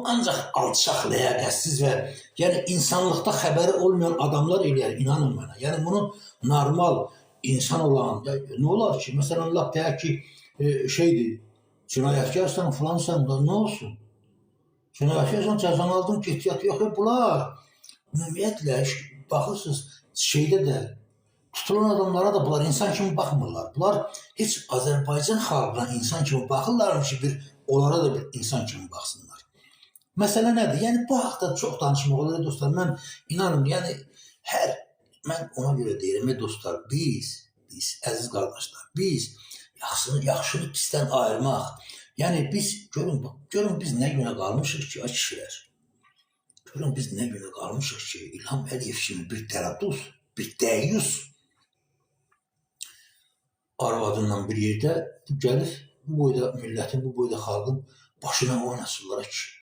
ancaq alçaq, ləyaqətsiz və yəni insanlıqda xəbəri olmayan adamlar eləyər, inanın mənə. Yəni bunu normal insan olan, nə olar ki, məsələn, lap deyək ki, şeydir, cinayətkarsan, filansan da nə olsun? Cinayətkarsan, cəzanı aldın, get yat. Yox, bunlar ümumiyyətlə, baxırsınız, şeydə də, tutulan adamlara da bunlar insan kimi baxmırlar. Bunlar heç Azərbaycan xalqına insan kimi baxırlar ki, onlara da bir insan kimi baxsınlar. Məsələ nədir? Yəni, bu haqda çox danışmaq olur, dostlar. Mən inanın, yəni, mən ona görə deyirəm, dostlar, biz, əziz qardaşlar, biz yaxşını pisdən ayırmaq, yəni, biz, görün biz nə günə qalmışıq ki, kişilər, görün biz nə günə qalmışıq ki, İlham Əliyev kimi bir təradüs, bir dəyyus arvadından bir yerdə gəlir, bu boyda millətin, bu boyda xalqın başına oynasınlar ki,